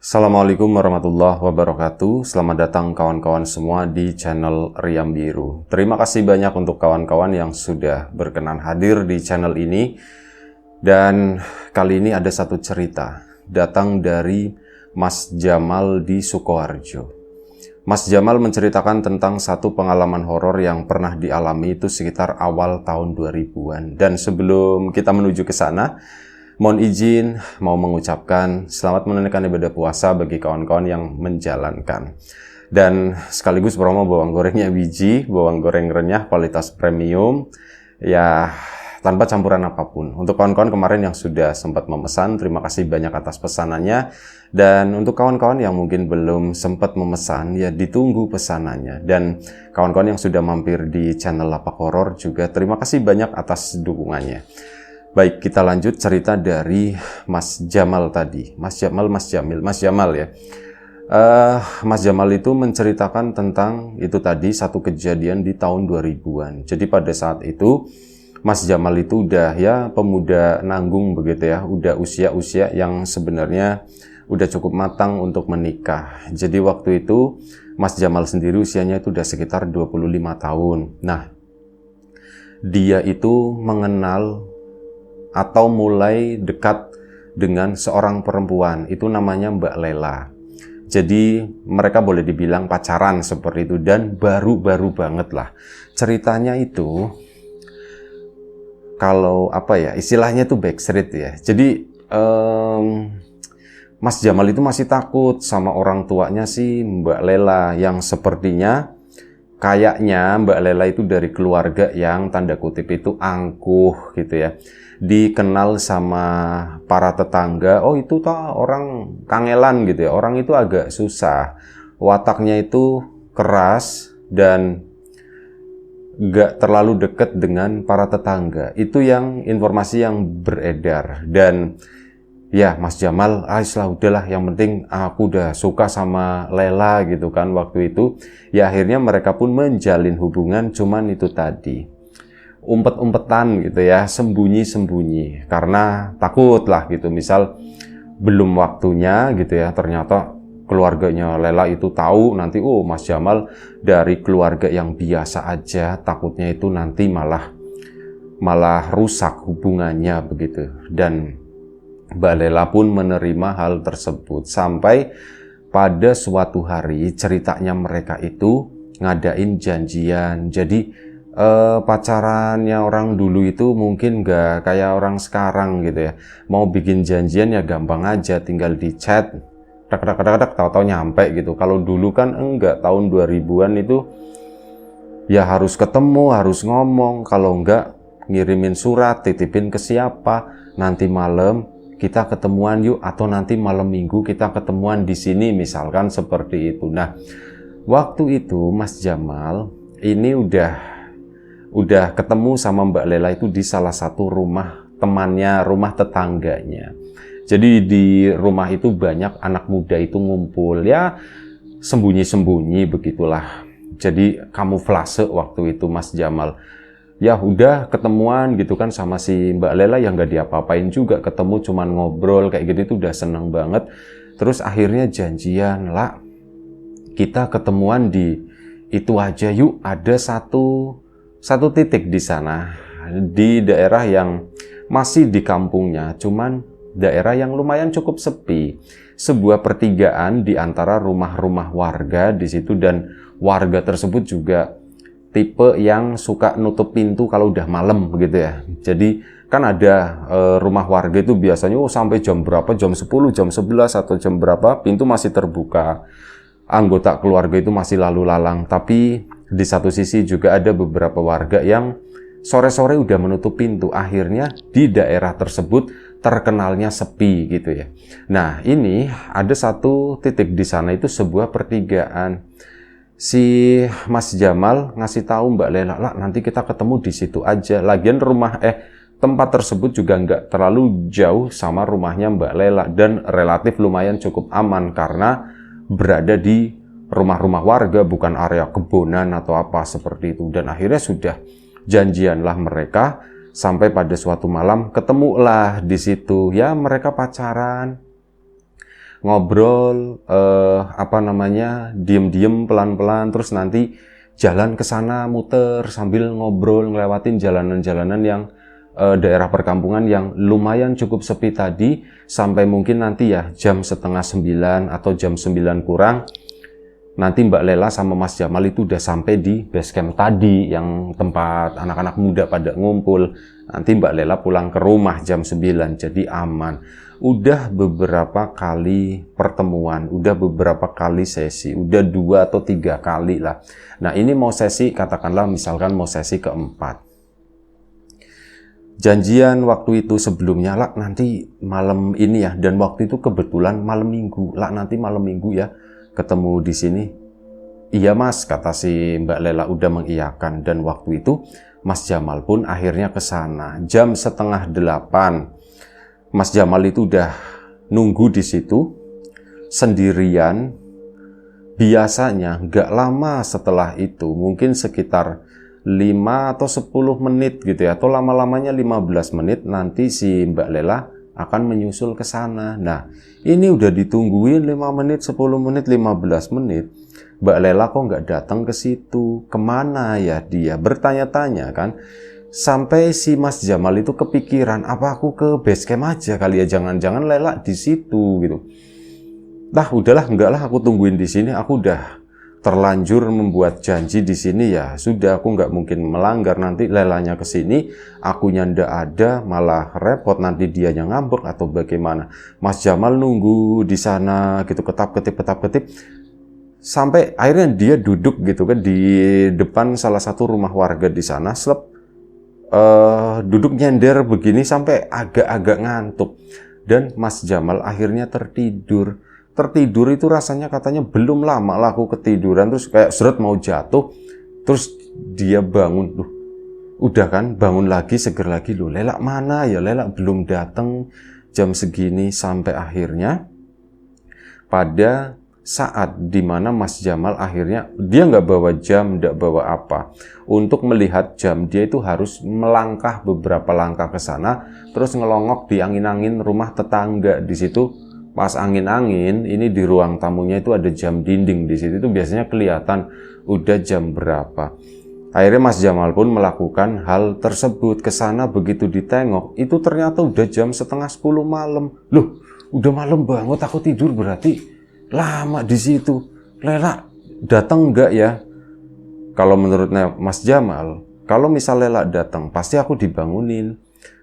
Assalamualaikum warahmatullahi wabarakatuh. Selamat datang kawan-kawan semua di channel Riam Biru. Terima kasih banyak untuk kawan-kawan yang sudah berkenan hadir di channel ini. Dan kali ini ada satu cerita datang dari Mas Jamal di Sukoharjo. Mas Jamal menceritakan tentang satu pengalaman horor yang pernah dialami itu sekitar awal tahun 2000-an. Dan sebelum kita menuju ke sana, mohon izin mau mengucapkan selamat menunaikan ibadah puasa bagi kawan-kawan yang menjalankan. Dan sekaligus promo bawang gorengnya biji, bawang goreng renyah kualitas premium, ya tanpa campuran apapun. Untuk kawan-kawan kemarin yang sudah sempat memesan, terima kasih banyak atas pesanannya. Dan untuk kawan-kawan yang mungkin belum sempat memesan, ya ditunggu pesanannya. Dan kawan-kawan yang sudah mampir di channel Lapak Horor juga terima kasih banyak atas dukungannya. Baik, kita lanjut cerita dari Mas Jamal tadi. Mas Jamal ya. Mas Jamal itu menceritakan tentang itu tadi satu kejadian di tahun 2000-an. Jadi pada saat itu Mas Jamal itu udah ya pemuda nanggung begitu ya, udah usia-usia yang sebenarnya udah cukup matang untuk menikah. Jadi waktu itu Mas Jamal sendiri usianya itu udah sekitar 25 tahun. Nah, dia itu mengenal atau mulai dekat dengan seorang perempuan, itu namanya Mbak Lela. Jadi mereka boleh dibilang pacaran seperti itu, dan baru-baru banget lah. Ceritanya itu, kalau apa ya, istilahnya itu backstreet ya. Jadi Mas Jamal itu masih takut sama orang tuanya si Mbak Lela, yang sepertinya kayaknya Mbak Lela itu dari keluarga yang tanda kutip itu angkuh gitu ya. Dikenal sama para tetangga, oh itu tuh orang kangelan gitu ya, orang itu agak susah, wataknya itu keras dan gak terlalu deket dengan para tetangga. Itu yang informasi yang beredar. Dan ya Mas Jamal, udahlah yang penting aku udah suka sama Lela gitu kan waktu itu. Ya akhirnya mereka pun menjalin hubungan, cuman itu tadi, umpet-umpetan gitu ya, sembunyi-sembunyi, karena takut lah gitu, misal belum waktunya gitu ya, ternyata keluarganya Lela itu tahu nanti, oh Mas Jamal dari keluarga yang biasa aja, takutnya itu nanti malah rusak hubungannya begitu. Dan Mbak Lela pun menerima hal tersebut, sampai pada suatu hari ceritanya mereka itu ngadain janjian. Jadi pacarannya orang dulu itu mungkin nggak kayak orang sekarang gitu ya. Mau bikin janjian ya gampang aja, tinggal di chat, tahu-tahu nyampe gitu. Kalau dulu kan enggak, tahun 2000-an itu ya harus ketemu, harus ngomong. Kalau enggak, ngirimin surat, titipin ke siapa, nanti malam kita ketemuan yuk, atau nanti malam minggu kita ketemuan di sini, misalkan seperti itu. Nah, waktu itu Mas Jamal ini udah ketemu sama Mbak Lela itu di salah satu rumah temannya, rumah tetangganya. Jadi di rumah itu banyak anak muda itu ngumpul, ya sembunyi-sembunyi begitulah. Jadi kamuflase waktu itu Mas Jamal. Ya udah ketemuan gitu kan sama si Mbak Lela, yang gak diapa-apain juga, ketemu cuman ngobrol kayak gitu, itu udah seneng banget. Terus akhirnya janjian lah, kita ketemuan di itu aja yuk, ada satu titik di sana, di daerah yang masih di kampungnya, cuman daerah yang lumayan cukup sepi, sebuah pertigaan di antara rumah-rumah warga di situ. Dan warga tersebut juga tipe yang suka nutup pintu kalau udah malam begitu ya. Jadi kan ada rumah warga itu biasanya sampai jam berapa, jam 10, jam 11 atau jam berapa pintu masih terbuka, anggota keluarga itu masih lalu lalang. Tapi di satu sisi juga ada beberapa warga yang sore-sore udah menutup pintu. Akhirnya di daerah tersebut terkenalnya sepi gitu ya. Nah, ini ada satu titik di sana, itu sebuah pertigaan. Si Mas Jamal ngasih tahu Mbak Lela, lah nanti kita ketemu di situ aja. Lagian tempat tersebut juga nggak terlalu jauh sama rumahnya Mbak Lela, dan relatif lumayan cukup aman karena berada di rumah-rumah warga, bukan area kebonan atau apa seperti itu. Dan akhirnya sudah janjianlah mereka, sampai pada suatu malam ketemulah di situ. Ya mereka pacaran. ngobrol, diem-diem pelan-pelan, terus nanti jalan ke sana muter sambil ngobrol ngelewatin jalanan-jalanan yang daerah perkampungan yang lumayan cukup sepi tadi, sampai mungkin nanti ya jam setengah 9 atau jam 9 kurang, nanti Mbak Lela sama Mas Jamal itu udah sampai di base camp tadi yang tempat anak-anak muda pada ngumpul. Nanti Mbak Lela pulang ke rumah jam 9, jadi aman. Udah beberapa kali pertemuan, udah beberapa kali sesi, udah 2 atau 3 kali lah. Nah ini mau sesi, katakanlah misalkan mau sesi keempat. Janjian waktu itu sebelumnya, lah nanti malam ini ya, dan waktu itu kebetulan malam minggu, lah nanti malam minggu ya ketemu di sini. Iya mas, kata si Mbak Lela udah mengiyakan, dan waktu itu Mas Jamal pun akhirnya ke sana jam setengah 8. Mas Jamal itu udah nunggu di situ sendirian. Biasanya nggak lama setelah itu, mungkin sekitar 5 atau 10 menit gitu ya, atau lama-lamanya 15 menit, nanti si Mbak Lela akan menyusul ke sana. Nah, ini udah ditungguin 5 menit, 10 menit, 15 menit. Mbak Lela kok nggak datang ke situ? Kemana ya dia? Bertanya-tanya kan. Sampai si Mas Jamal itu kepikiran, apa aku ke base camp aja kali ya? Jangan-jangan Lela di situ gitu. Nah, udahlah, enggak lah, aku tungguin di sini. Aku udah terlanjur membuat janji di sini ya, sudah aku nggak mungkin melanggar. Nanti Lelanya ke sini, akunya ndak ada, malah repot, nanti dianya ngambek atau bagaimana. Mas Jamal nunggu di sana gitu, ketap-ketip sampai akhirnya dia duduk gitu kan di depan salah satu rumah warga di sana, duduk nyender begini sampai agak-agak ngantuk, dan Mas Jamal akhirnya tertidur itu rasanya katanya belum lama lah aku ketiduran, terus kayak seret mau jatuh, terus dia bangun, udah kan bangun lagi, seger lagi, Lela mana ya, Lela belum datang jam segini. Sampai akhirnya pada saat dimana Mas Jamal akhirnya dia nggak bawa jam, nggak bawa apa, untuk melihat jam dia itu harus melangkah beberapa langkah ke sana, terus ngelongok di angin-angin rumah tetangga di situ. Pas angin-angin, ini di ruang tamunya itu ada jam dinding di situ, itu biasanya kelihatan udah jam berapa. Akhirnya Mas Jamal pun melakukan hal tersebut, ke sana. Begitu ditengok, itu ternyata udah jam setengah 10 malam. Loh, udah malam banget, aku tidur berarti lama di situ. Lela datang enggak ya? Kalau menurutnya Mas Jamal, kalau misal Lela datang, pasti aku dibangunin.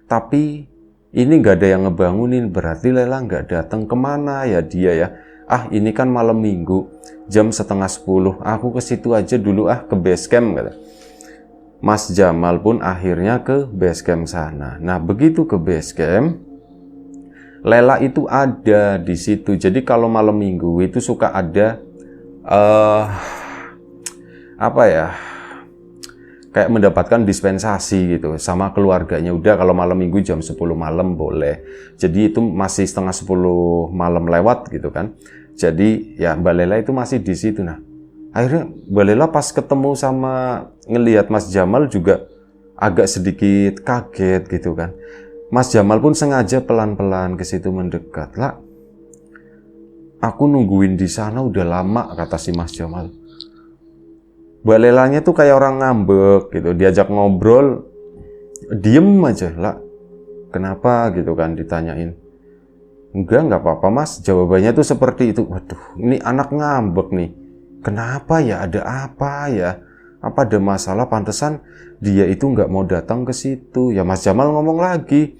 Tapi ini nggak ada yang ngebangunin, berarti Lela nggak datang. Kemana ya dia ya? Ah, ini kan malam minggu, jam setengah 10, aku ke situ aja dulu ke base camp, kata. Mas Jamal pun akhirnya ke base camp sana. Nah, begitu ke base camp, Lela itu ada di situ. Jadi kalau malam minggu itu suka ada kayak mendapatkan dispensasi gitu sama keluarganya. Udah kalau malam minggu jam 10 malam boleh. Jadi itu masih setengah 10 malam lewat gitu kan. Jadi ya Mbak Lela itu masih di situ. Nah, akhirnya Mbak Lela pas ketemu sama ngelihat Mas Jamal juga agak sedikit kaget gitu kan. Mas Jamal pun sengaja pelan-pelan ke situ mendekat. Lah, aku nungguin di sana udah lama, kata si Mas Jamal. Mbak Lelanya tuh kayak orang ngambek gitu, diajak ngobrol, diem aja. Lah, kenapa gitu kan ditanyain. Enggak apa-apa mas, jawabannya tuh seperti itu. Waduh, ini anak ngambek nih. Kenapa ya, ada apa ya? Apa ada masalah? Pantesan dia itu nggak mau datang ke situ. Ya Mas Jamal ngomong lagi.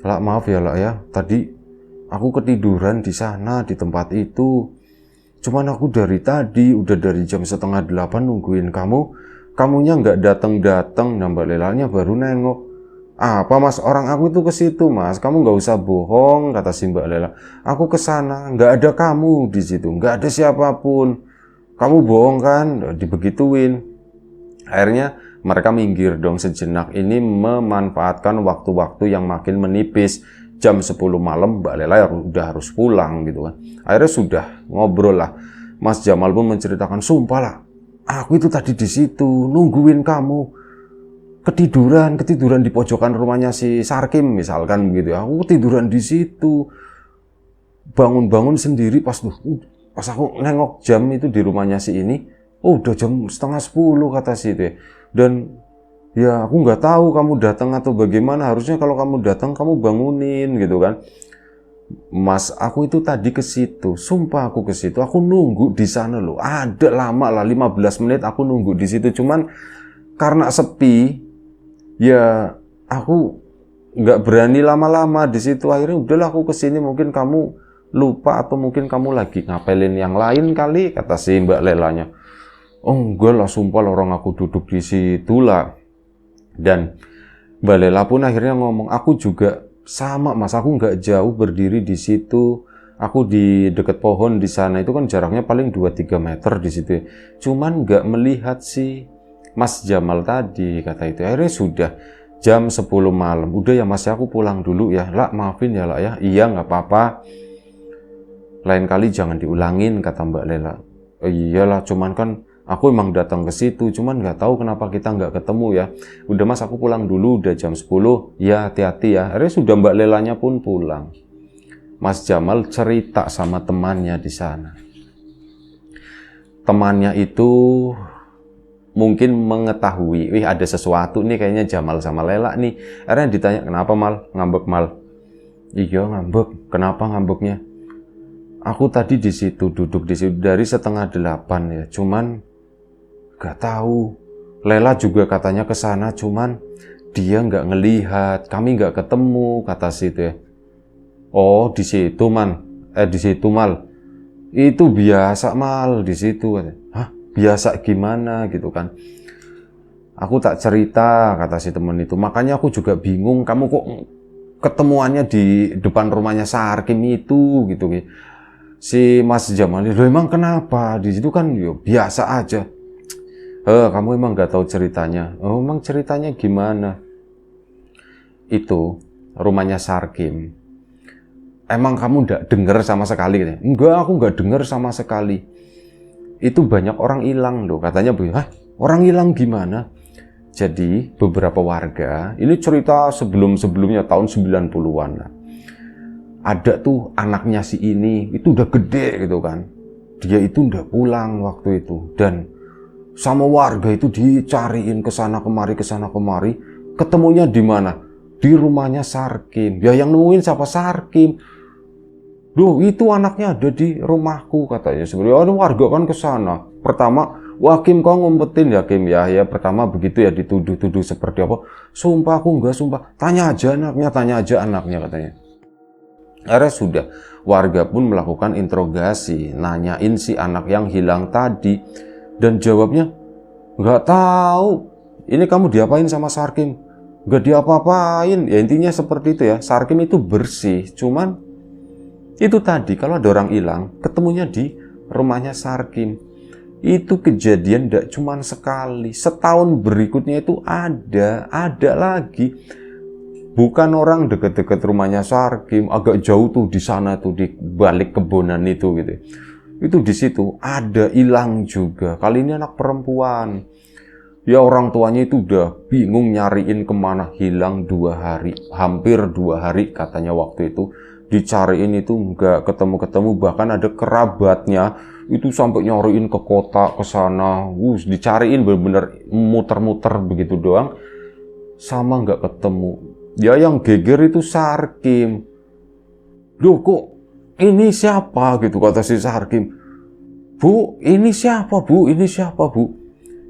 Lah maaf ya lah ya, tadi aku ketiduran di sana, di tempat itu. Cuman aku dari tadi, udah dari jam setengah 8 nungguin kamu. Kamunya nggak datang-datang. Nah Mbak Lelanya baru nengok. Apa mas, orang aku itu ke situ mas. Kamu nggak usah bohong, kata si Mbak Lela. Aku ke sana, nggak ada kamu di situ, nggak ada siapapun. Kamu bohong kan? Dibegituin. Akhirnya mereka minggir dong sejenak. Ini memanfaatkan waktu-waktu yang makin menipis. Jam 10 malam Mbak Lela udah harus pulang gitu kan. Akhirnya sudah ngobrol lah. Mas Jamal pun menceritakan, sumpah lah, aku itu tadi di situ nungguin kamu. Ketiduran di pojokan rumahnya si Sarkim misalkan gitu ya. Aku tiduran di situ. bangun-bangun sendiri pas aku nengok jam itu di rumahnya si ini, oh udah jam 9:30 kata si itu ya. Dan ya aku nggak tahu kamu datang atau bagaimana, harusnya kalau kamu datang kamu bangunin gitu kan. Mas, aku itu tadi ke situ, sumpah aku ke situ, aku nunggu di sana loh, ada lama lah 15 menit aku nunggu di situ, cuman karena sepi, ya aku nggak berani lama-lama di situ. Akhirnya udahlah aku kesini, mungkin kamu lupa atau mungkin kamu lagi ngapelin yang lain kali, kata si Mbak Lelanya. Oh enggak lah, sumpah orang aku duduk di situ lah. Dan Mbak Lela pun akhirnya ngomong, aku juga sama Mas, aku nggak jauh berdiri di situ. Aku di dekat pohon di sana itu kan jaraknya paling 2-3 meter di situ. Cuman nggak melihat si Mas Jamal tadi, kata itu. Akhirnya sudah jam 10 malam. Udah ya Mas, aku pulang dulu ya. Lah maafin ya lah ya. Iya nggak apa-apa. Lain kali jangan diulangin, kata Mbak Lela. Iyalah, cuman kan aku emang datang ke situ, cuman nggak tahu kenapa kita nggak ketemu ya. Udah Mas, aku pulang dulu, udah jam 10. Ya hati-hati ya. Akhirnya sudah Mbak Lelanya pun pulang. Mas Jamal cerita sama temannya di sana. Temannya itu mungkin mengetahui, ada sesuatu nih kayaknya Jamal sama Lela nih. Akhirnya ditanya, kenapa Mal? Ngambek Mal. Iya ngambek. Kenapa ngambeknya? Aku tadi di situ, duduk di situ dari 7:30 ya. Cuman gak tahu. Lela juga katanya ke sana, cuman dia nggak ngelihat. Kami nggak ketemu, kata situ ya. Oh di situ Man, di situ Mal. Itu biasa Mal di situ. Hah? Biasa gimana gitu kan? Aku tak cerita, kata si temen itu. Makanya aku juga bingung, kamu kok ketemuannya di depan rumahnya Sarkim itu gitu. Si Mas Jamal itu emang kenapa? Di situ kan yo biasa aja. Kamu emang nggak tahu ceritanya. Oh, emang ceritanya gimana? Itu rumahnya Sarkim. Emang kamu nggak dengar sama sekali? Enggak, aku nggak dengar sama sekali. Itu banyak orang hilang loh, katanya. Hah? Orang hilang gimana? Jadi beberapa warga, ini cerita sebelum-sebelumnya tahun 90-an lah. Ada tuh anaknya si ini, itu udah gede gitu kan. Dia itu udah pulang waktu itu. Dan sama warga itu dicariin kesana kemari. Ketemunya di mana? Di rumahnya Sarkim. Ya yang nemuin siapa? Sarkim. Duh, itu anaknya ada di rumahku, katanya. Sebenarnya warga kan kesana. Pertama, wah Kim kau ngumpetin ya Kim ya. Ya pertama begitu ya, dituduh-tuduh seperti apa. Sumpah aku enggak, sumpah. Tanya aja anaknya katanya. Akhirnya sudah, warga pun melakukan interogasi, nanyain si anak yang hilang tadi, dan jawabnya nggak tahu. Ini kamu diapain sama Sarkim? Nggak diapa-apain. Ya intinya seperti itu ya. Sarkim itu bersih, cuman itu tadi kalau ada orang hilang, ketemunya di rumahnya Sarkim. Itu kejadian nggak cuman sekali, setahun berikutnya itu ada lagi. Bukan orang deket-deket rumahnya Sarkim, agak jauh tuh di sana tuh di balik kebonan itu gitu. Itu di situ ada hilang juga. Kali ini anak perempuan. Ya orang tuanya itu udah bingung nyariin kemana, hilang 2 hari, hampir 2 hari katanya waktu itu. Dicariin itu nggak ketemu-ketemu, bahkan ada kerabatnya itu sampai nyariin ke kota, ke sana. Dicariin bener-bener muter-muter begitu doang, sama nggak ketemu. Ya yang geger itu Sarkim. Loh kok ini siapa gitu, kata si Sarkim. Bu, ini siapa Bu? Ini siapa Bu?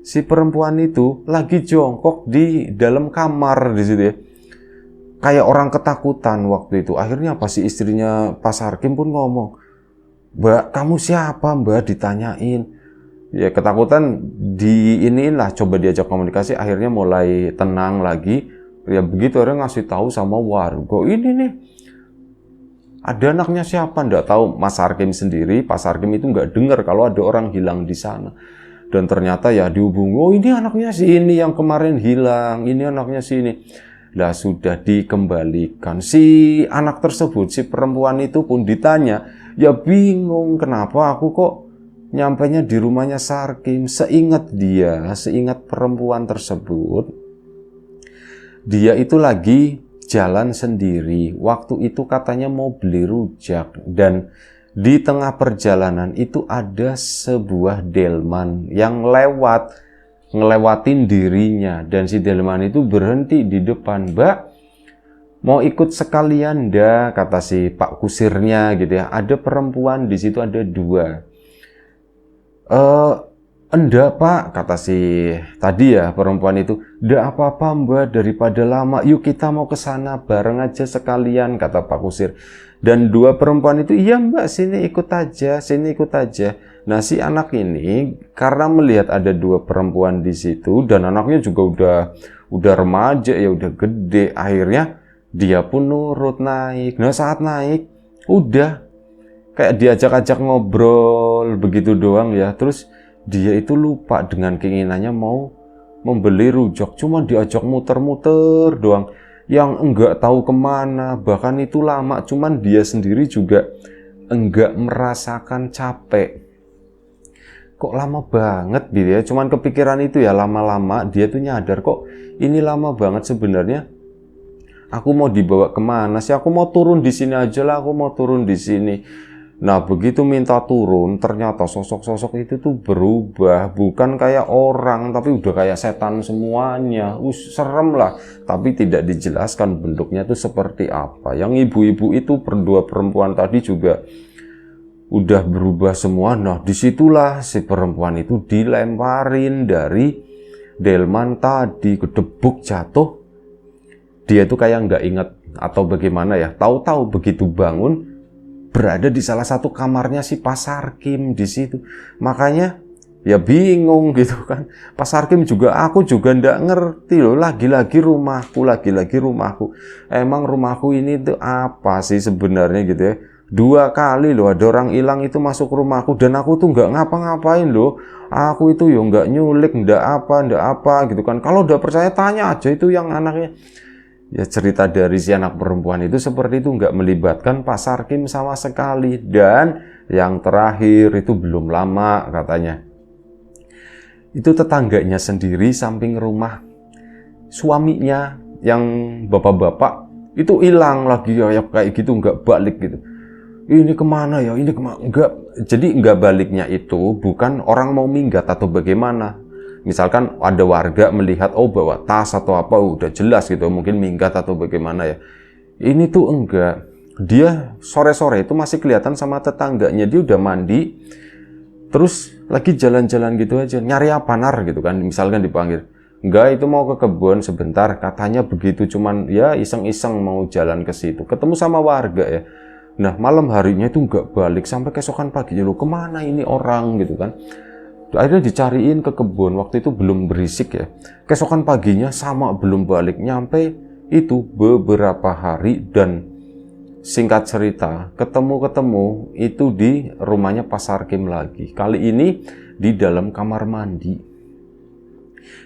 Si perempuan itu lagi jongkok di dalam kamar di situ ya. Kayak orang ketakutan waktu itu. Akhirnya pas si istrinya Pak Sarkim pun ngomong, Mbak, kamu siapa Mbak? Ditanyain. Ya ketakutan diiniin lah, coba diajak komunikasi. Akhirnya mulai tenang lagi. Ya begitu orang ngasih tahu sama warga, ini nih ada anaknya siapa, nggak tahu. Mas Sarkim sendiri, Pak Sarkim itu nggak dengar kalau ada orang hilang di sana. Dan ternyata ya dihubungi, oh ini anaknya si ini yang kemarin hilang, ini anaknya si ini. Lah sudah dikembalikan. Si anak tersebut, si perempuan itu pun ditanya, ya bingung kenapa aku kok nyampainya di rumahnya Sarkim. Seingat dia, seingat perempuan tersebut, dia itu lagi jalan sendiri. Waktu itu katanya mau beli rujak, dan di tengah perjalanan itu ada sebuah delman yang ngelewatin dirinya, dan si delman itu berhenti di depan. Mbak, mau ikut sekalian dah, kata si Pak Kusirnya gitu ya. Ada perempuan di situ, ada 2. Enggak Pak, kata si tadi ya perempuan itu. Enggak apa-apa Mbak, daripada lama, yuk kita mau ke sana bareng aja sekalian, kata Pak Kusir. Dan 2 perempuan itu, iya Mbak, sini ikut aja, sini ikut aja. Nah, si anak ini karena melihat ada 2 perempuan di situ, dan anaknya juga udah remaja ya, udah gede, akhirnya dia pun nurut naik. Nah, saat naik udah kayak diajak-ajak ngobrol begitu doang ya. Terus dia itu lupa dengan keinginannya mau membeli rujak, cuma diajak muter-muter doang, yang enggak tahu kemana. Bahkan itu lama, cuman dia sendiri juga enggak merasakan capek. Kok lama banget gitu ya, cuman kepikiran itu ya. Lama-lama dia tuh nyadar, kok ini lama banget sebenarnya. Aku mau dibawa kemana sih? Aku mau turun di sini aja lah, aku mau turun di sini. Nah, begitu minta turun, ternyata sosok-sosok itu tuh berubah. Bukan kayak orang, tapi udah kayak setan semuanya. Serem lah. Tapi tidak dijelaskan bentuknya tuh seperti apa. Yang ibu-ibu itu, 2 perempuan tadi juga udah berubah semua. Nah, disitulah si perempuan itu dilemparin dari delman tadi, kedebuk jatuh. Dia tuh kayak nggak inget atau bagaimana ya. Tahu-tahu begitu bangun, berada di salah satu kamarnya si Pak Sarkim di situ. Makanya ya bingung gitu kan. Pak Sarkim juga, aku juga ndak ngerti loh. Lagi-lagi rumahku. Emang rumahku ini tuh apa sih sebenarnya gitu ya. 2 kali loh ada orang hilang itu masuk rumahku, dan aku tuh nggak ngapa-ngapain loh. Aku itu ya nggak nyulik, ndak apa gitu kan. Kalau udah percaya tanya aja itu yang anaknya. Ya, cerita dari si anak perempuan itu seperti itu, nggak melibatkan Pak Sarkim sama sekali. Dan yang terakhir itu belum lama katanya, itu tetangganya sendiri samping rumah suaminya yang bapak-bapak itu hilang lagi ya kayak gitu, nggak balik gitu. Ini kemana ya, ini kemana, enggak. Jadi nggak baliknya itu bukan orang mau minggat atau bagaimana. Misalkan ada warga melihat, oh bawa tas atau apa, udah jelas gitu, mungkin minggat atau bagaimana ya. Ini tuh enggak. Dia sore-sore itu masih kelihatan sama tetangganya, dia udah mandi, terus lagi jalan-jalan gitu aja. Nyari apa nar gitu kan, misalkan dipanggil. Enggak, itu mau ke kebun sebentar, katanya begitu, cuman ya iseng-iseng mau jalan ke situ. Ketemu sama warga ya. Nah, malam harinya itu enggak balik sampai keesokan paginya, loh kemana ini orang gitu kan. Akhirnya dicariin ke kebun, waktu itu belum berisik ya. Keesokan paginya sama belum balik, nyampe itu beberapa hari. Dan singkat cerita, ketemu itu di rumahnya Pak Sarkim lagi. Kali ini di dalam kamar mandi.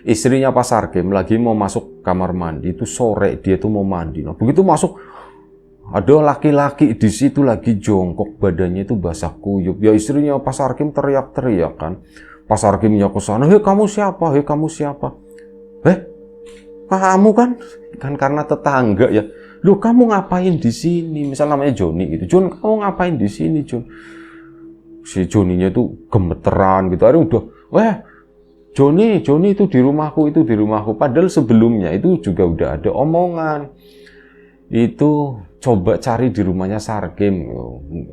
Istrinya Pak Sarkim lagi mau masuk kamar mandi, itu sore dia tuh mau mandi. Nah, begitu masuk, ada laki-laki di situ lagi jongkok, badannya itu basah kuyup. Ya istrinya Pak Sarkim teriak-teriak kan. Pak Sarkimnya ke sana, hei kamu siapa? Hei kamu siapa? Kamu kan karena tetangga ya. Loh kamu ngapain di sini? Misal namanya Joni gitu. Jon, kamu ngapain di sini Jon? Si Joninya itu gemeteran gitu. Akhirnya udah, Joni itu di rumahku. Padahal sebelumnya itu juga udah ada omongan. Itu coba cari di rumahnya Sarkim.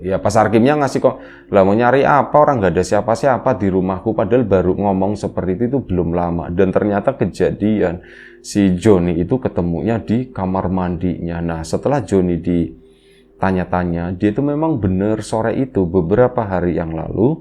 Ya Pak Sarkimnya ngasih kok, lah mau nyari apa, orang nggak ada siapa-siapa di rumahku. Padahal baru ngomong seperti itu belum lama. Dan ternyata kejadian si Joni itu ketemunya di kamar mandinya. Nah, setelah Joni ditanya-tanya, dia itu memang benar sore itu beberapa hari yang lalu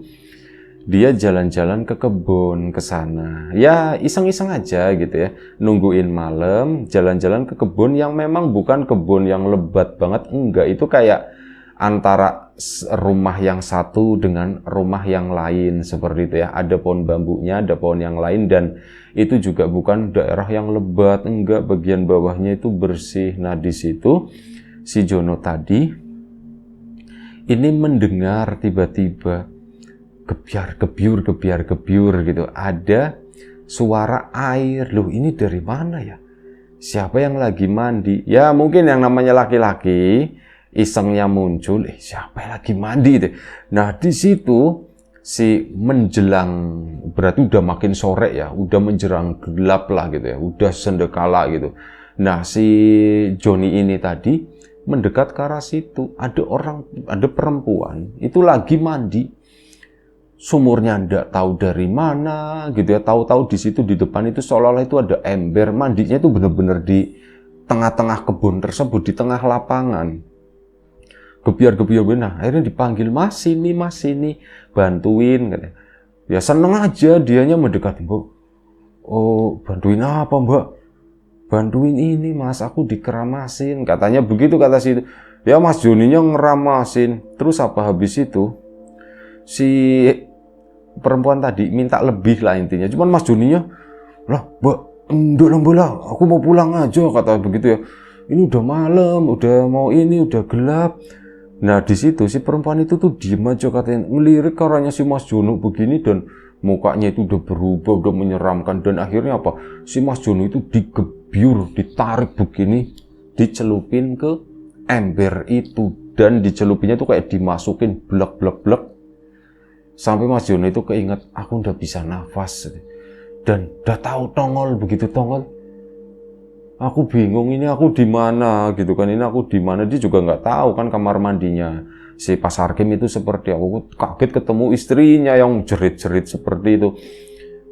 dia jalan-jalan ke kebun ke sana. Ya iseng-iseng aja gitu ya. Nungguin malam, jalan-jalan ke kebun yang memang bukan kebun yang lebat banget, enggak. Itu kayak antara rumah yang satu dengan rumah yang lain seperti itu ya. Ada pohon bambunya, ada pohon yang lain, dan itu juga bukan daerah yang lebat, enggak. Bagian bawahnya itu bersih. Nah, di situ si Jono tadi ini mendengar tiba-tiba gebiar-gebiur gitu. Ada suara air. Loh, ini dari mana ya? siapa yang lagi mandi? Ya mungkin yang namanya laki-laki isengnya muncul, siapa yang lagi mandi gitu. Nah di situ si menjelang, berarti udah makin sore ya, udah menjelang gelap lah gitu ya, udah sendekala gitu. Nah si Joni ini tadi mendekat ke arah situ, ada perempuan itu lagi mandi. Sumurnya ndak tahu dari mana gitu ya, tahu-tahu di situ di depan itu seolah-olah itu ada ember, mandinya itu benar-benar di tengah-tengah kebun tersebut, di tengah lapangan. Gebiar-gebiar, nah akhirnya dipanggil, mas sini bantuin katanya. Ya seneng aja dianya mendekat. Mbak, oh bantuin apa mbak? Bantuin ini mas, aku dikeramasin katanya begitu, kata situ. Ya mas Joninya ngeramasin. Terus apa habis itu si perempuan tadi minta lebih lah intinya. Cuman mas Joninya, lah mbak, enggak lah, aku mau pulang aja kata begitu ya. Ini udah malam, udah mau ini, udah gelap. Nah di situ si perempuan itu tuh diem aja katanya, ngelirik ke arahnya si Mas Jono begini, dan mukanya itu udah berubah, udah menyeramkan. Dan akhirnya apa? Si Mas Jono itu digebyur, ditarik begini, dicelupin ke ember itu, dan dicelupinnya tuh kayak dimasukin blek. Sampai Mas Jono itu keinget, aku udah bisa nafas, dan udah tahu tongol. Begitu tongol, aku bingung, ini aku di mana gitu kan, ini aku di mana. Dia juga nggak tahu kan kamar mandinya si Pak Sarkim itu seperti, aku kaget ketemu istrinya yang jerit-jerit seperti itu.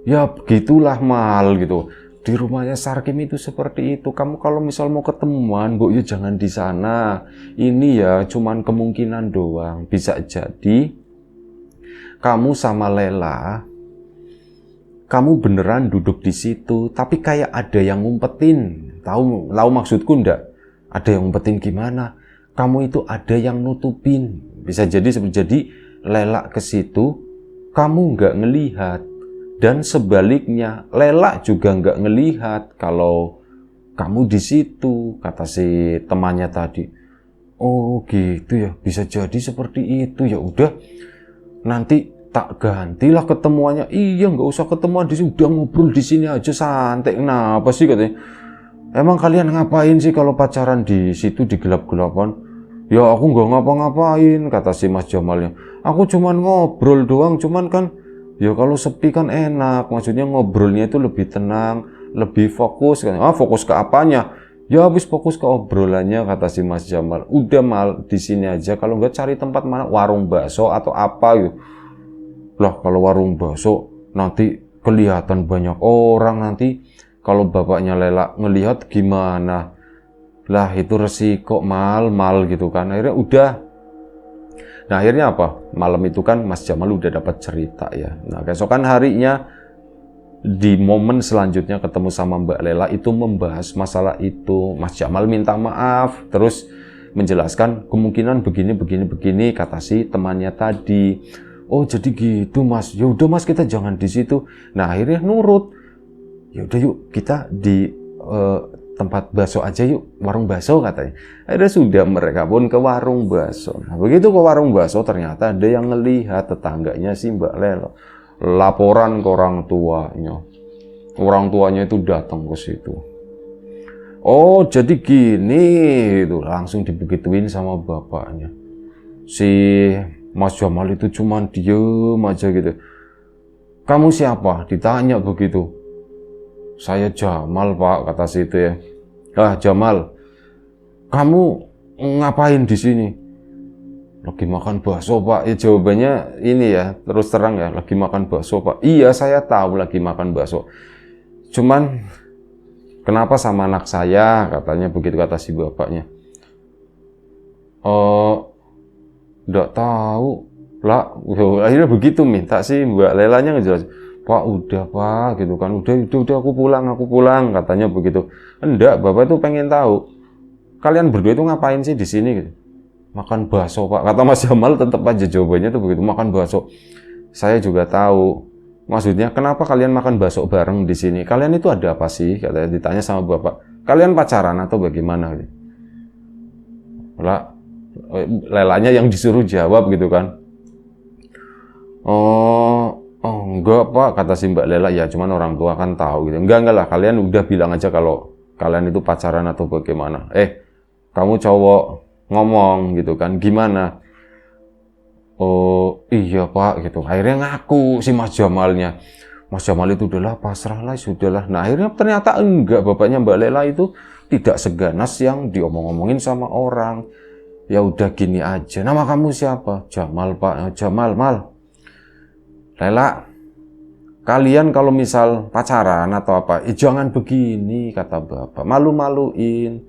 Ya begitulah Mal gitu. Di rumahnya Sarkim itu seperti itu. Kamu kalau misal mau ketemuan, Bu, ya jangan di sana. Ini ya cuman kemungkinan doang. Bisa jadi kamu sama Lela, kamu beneran duduk di situ, tapi kayak ada yang ngumpetin. Tahu maksudku ndak? Ada yang ngumpetin gimana? Kamu itu ada yang nutupin. Bisa jadi Lela ke situ, kamu nggak ngelihat. Dan sebaliknya, Lela juga nggak ngelihat kalau kamu di situ, kata si temannya tadi. Oh gitu ya, bisa jadi seperti itu. Ya udah, nanti tak gantilah ketemuannya. Iya, nggak usah ketemuan di sini, udah ngobrol di sini aja santai. Kenapa sih katanya? Emang kalian ngapain sih kalau pacaran di situ di gelap-gelapan? Ya aku nggak ngapa-ngapain, kata si Mas Jamalnya. Aku cuman ngobrol doang, cuman kan ya kalau sepi kan enak. Maksudnya ngobrolnya itu lebih tenang, lebih fokus kan. Ah, fokus ke apanya? Ya habis fokus ke obrolannya, kata si Mas Jamal. Udah Mal, di sini aja, kalau nggak cari tempat mana, warung bakso atau apa gitu. Lah kalau warung bakso nanti kelihatan banyak orang, nanti kalau bapaknya Lela ngelihat gimana? Lah itu resiko mal gitu kan. Akhirnya udah. Nah akhirnya apa? Malam itu kan Mas Jamal udah dapat cerita ya. Nah keesokan harinya di momen selanjutnya ketemu sama Mbak Lela itu membahas masalah itu. Mas Jamal minta maaf, terus menjelaskan kemungkinan begini kata si temannya tadi. Oh jadi gitu Mas. Ya udah Mas, kita jangan di situ. Nah akhirnya nurut. Ya udah yuk kita di tempat bakso aja yuk, warung bakso katanya. Akhirnya sudah, mereka pun ke warung bakso. Nah, begitu ke warung bakso ternyata ada yang ngelihat tetangganya si Mbak Lela. Laporan ke orang tuanya. Orang tuanya itu datang ke situ. Oh jadi gini, itu langsung dibegituin sama bapaknya. Si Mas Jamal itu cuman diem aja gitu. Kamu siapa? Ditanya begitu. Saya Jamal Pak, kata si itu ya. Ah Jamal, kamu ngapain di sini? Lagi makan bakso Pak. Ya jawabannya ini ya, terus terang ya, lagi makan bakso Pak. Iya saya tahu lagi makan bakso. Cuman kenapa sama anak saya? Katanya begitu, kata si bapaknya. Oh, nggak tahu lah. Akhirnya begitu minta sih Mbak Lelanya ngejelasin. Pak udah Pak gitu kan, udah aku pulang katanya begitu. Enggak, Bapak itu pengen tahu kalian berdua itu ngapain sih di sini gitu. Makan bakso Pak, kata Mas Jamal. Tetap aja jawabannya tuh begitu, makan bakso. Saya juga tahu, maksudnya kenapa kalian makan bakso bareng di sini, kalian itu ada apa sih, katanya. Ditanya sama Bapak, kalian pacaran atau bagaimana gitu. Lah Lelanya yang disuruh jawab gitu kan. Oh enggak Pak, kata si Mbak Lela. Ya cuman orang tua kan tahu gitu. Enggak lah, kalian udah bilang aja kalau kalian itu pacaran atau bagaimana. Kamu cowok ngomong gitu kan, gimana? Oh iya pak gitu. Akhirnya ngaku si Mas Jamalnya. Mas Jamal itu udahlah pasrahlah, sudahlah. Nah akhirnya ternyata enggak, bapaknya Mbak Lela itu tidak seganas yang diomong-omongin sama orang. Ya udah gini aja, nama kamu siapa? Jamal pak. Jamal, Mal. Lela, kalian kalau misal pacaran atau apa, jangan begini kata bapak, malu-maluin.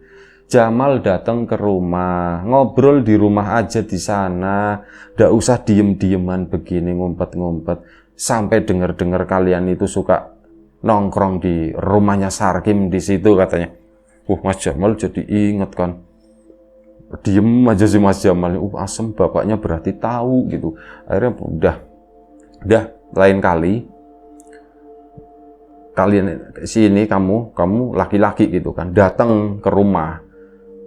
Jamal datang ke rumah, ngobrol di rumah aja di sana, nggak usah diem-dieman begini ngumpet-ngumpet. Sampai dengar-dengar kalian itu suka nongkrong di rumahnya Sarkim di situ katanya. Mas Jamal jadi inget kan, diem aja si Mas Jamal. Asem, bapaknya berarti tahu gitu. Akhirnya udah lain kali kalian sini, kamu laki-laki gitu kan, datang ke rumah,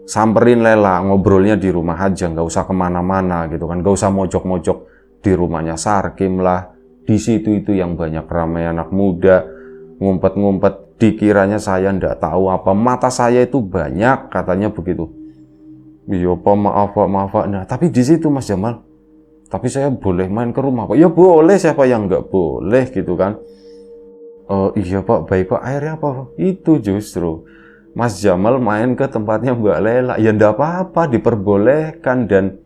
samperin Lela, ngobrolnya di rumah aja, nggak usah kemana-mana gitu kan, nggak usah mojok-mojok di rumahnya Sarkim lah, di situ itu yang banyak ramai anak muda, ngumpet-ngumpet, dikiranya saya nggak tahu apa, mata saya itu banyak, katanya begitu. Iya pak, maaf. Nah tapi di situ Mas Jamal, tapi saya boleh main ke rumah pak? Ya boleh, siapa yang nggak boleh gitu kan. Oh iya pak, baik pak. Akhirnya apa? Itu justru Mas Jamal main ke tempatnya Mbak Lela. Ya enggak apa-apa, diperbolehkan, dan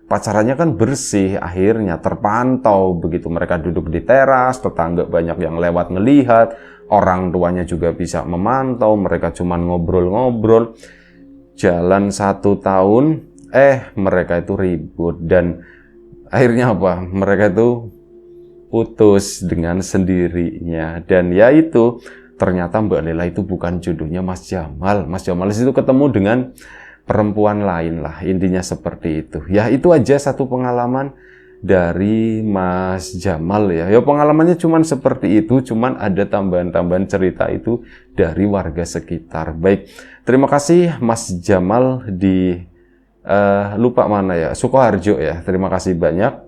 pacarannya kan bersih, akhirnya terpantau begitu mereka duduk di teras, tetangga banyak yang lewat ngelihat, orang tuanya juga bisa memantau, mereka cuman ngobrol-ngobrol. Jalan 1 tahun, mereka itu ribut, dan akhirnya apa? Mereka itu putus dengan sendirinya. Dan ya itu, ternyata Mbak Lela itu bukan jodohnya Mas Jamal. Mas Jamal itu ketemu dengan perempuan lain lah, intinya seperti itu. Ya itu aja satu pengalaman dari Mas Jamal ya. Ya pengalamannya cuman seperti itu, cuman ada tambahan-tambahan cerita itu dari warga sekitar. Baik, terima kasih Mas Jamal di lupa mana ya, Sukoharjo ya. Terima kasih banyak.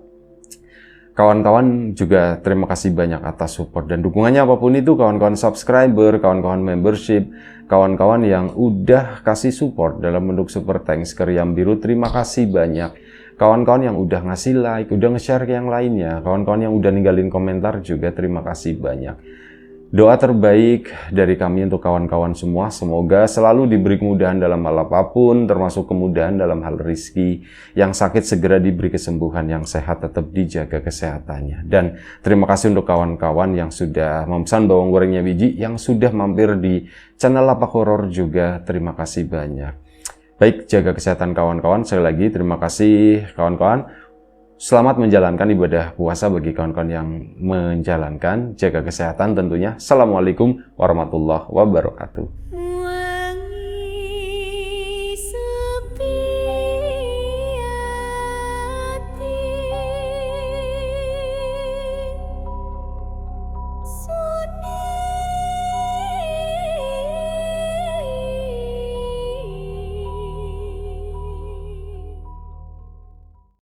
Kawan-kawan juga terima kasih banyak atas support dan dukungannya, apapun itu, kawan-kawan subscriber, kawan-kawan membership, kawan-kawan yang udah kasih support dalam bentuk super thanks ke Riam Biru, terima kasih banyak. Kawan-kawan yang udah ngasih like, udah nge-share ke yang lainnya, kawan-kawan yang udah ninggalin komentar juga terima kasih banyak. Doa terbaik dari kami untuk kawan-kawan semua, semoga selalu diberi kemudahan dalam hal apapun, termasuk kemudahan dalam hal rizki. Yang sakit segera diberi kesembuhan, yang sehat tetap dijaga kesehatannya. Dan terima kasih untuk kawan-kawan yang sudah memesan bawang gorengnya biji, yang sudah mampir di channel Lapak Horor juga, terima kasih banyak. Baik, jaga kesehatan kawan-kawan. Sekali lagi terima kasih kawan-kawan. Selamat menjalankan ibadah puasa bagi kawan-kawan yang menjalankan. Jaga kesehatan tentunya. Assalamualaikum warahmatullahi wabarakatuh.